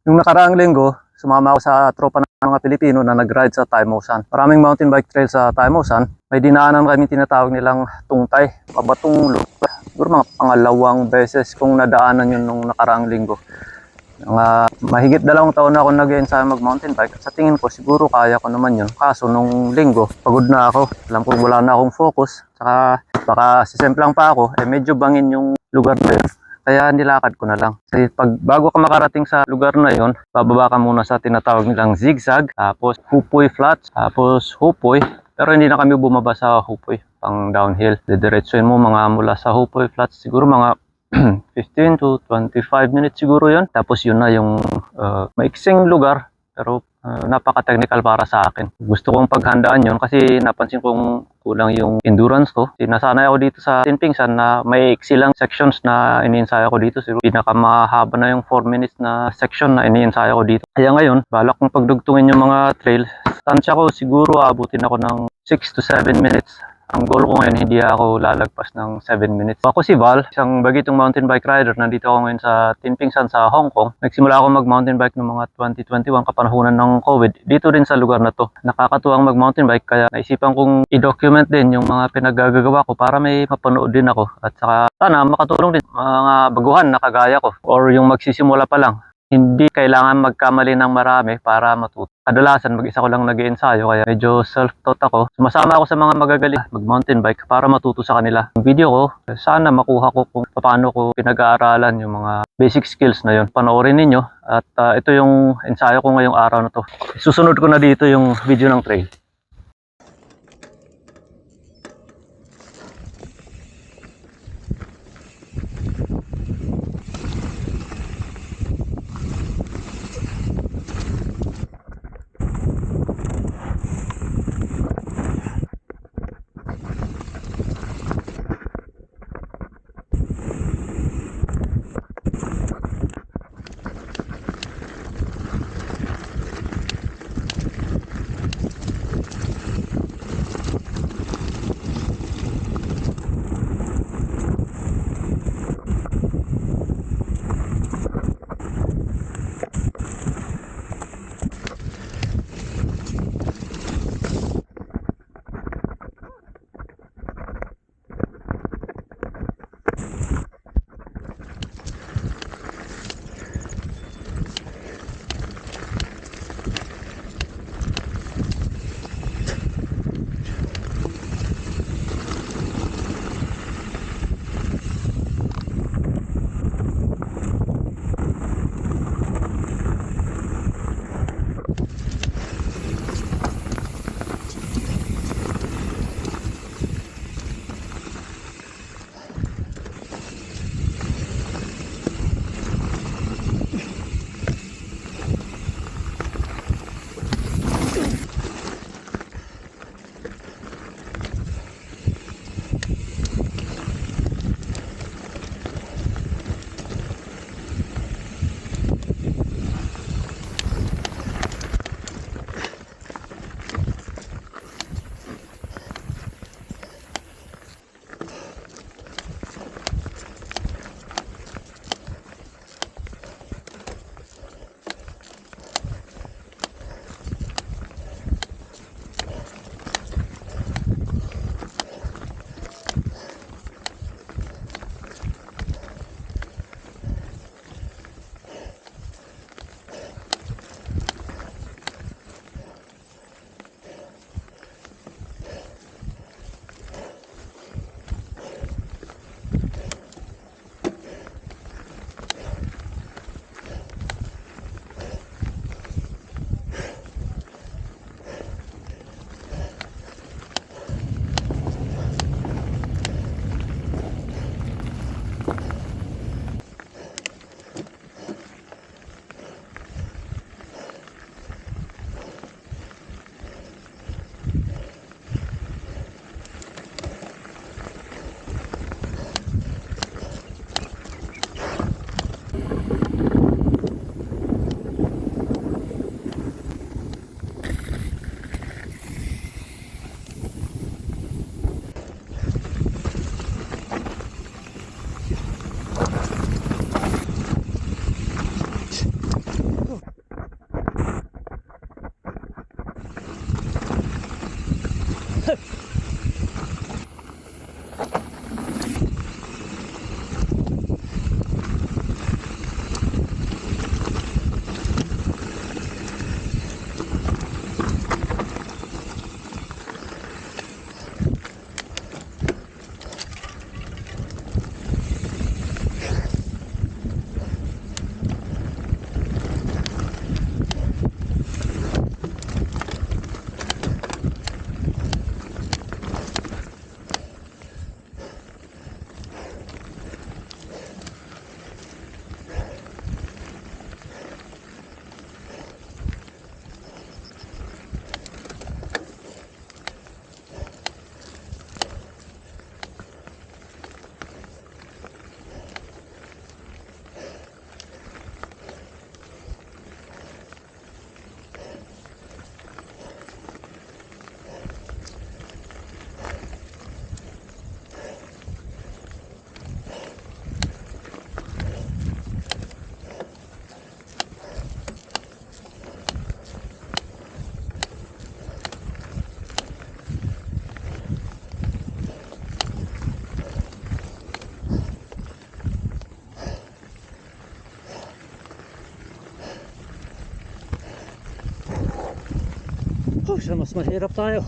Yung nakaraang linggo, sumama ako sa tropa ng mga Pilipino na nag-ride sa Taimosan. Maraming mountain bike trail sa Taimosan. May dinaanan kami tinatawag nilang Tungtay, Pabatong lugar. Siguro mga pangalawang beses kong nadaanan yun nung nakaraang linggo. Mahigit 2 taon na ako nag-ensayo mag-mountain bike. Sa tingin ko, siguro kaya ko naman yun. Kaso nung linggo, pagod na ako. Alam kong wala na akong focus. Saka baka sisemplang pa ako, medyo bangin yung lugar na yun. Kaya nilakad ko na lang. Kasi bago ka makarating sa lugar na yon, bababa ka muna sa tinatawag nilang zigzag, tapos Hupoy Flats, tapos Hupoy. Pero hindi na kami bumaba sa Hupoy, pang downhill. Didiretsuin mo mga mula sa Hupoy Flats, siguro mga 15 to 25 minutes siguro yon. Tapos yun na yung maiksing lugar, pero napaka-technical para sa akin. Gusto kong paghandaan yun kasi napansin kong kulang yung endurance ko. Nasanay ako dito sa Tinpingsan na may iksi lang sections na iniensayo ko dito. Siguro pinakamahaba na yung 4 minutes na section na iniensayo ko dito. Kaya ngayon, balak kong pagdugtungin yung mga trail. Tansya ko siguro abutin ako ng 6 to 7 minutes. Ang goal ko ngayon, hindi ako lalagpas ng 7 minutes. Ako si Val, isang bagitong mountain bike rider. Nandito ako ngayon sa Tinpingsan sa Hong Kong. Nagsimula ako mag-mountain bike noong mga 2021, kapanahunan ng COVID. Dito din sa lugar na to. Nakakatuwang mag-mountain bike kaya naisipan kong i-document din yung mga pinaggagawa ko para may mapanood din ako. At saka sana makatulong din mga baguhan na kagaya ko or yung magsisimula pa lang. Hindi kailangan magkamali ng marami para matuto. Kadalasan mag-isa ko lang nag-iensayo kaya medyo self-taught ako. Sumasama ako sa mga magagaling mag-mountain bike para matuto sa kanila. Yung video ko, sana makuha ko kung paano ko pinag-aaralan yung mga basic skills na yun. Panoorin ninyo at ito yung ensayo ko ngayong araw na to. Susunod ko na dito yung video ng trail. Sa mas mahirap tayo.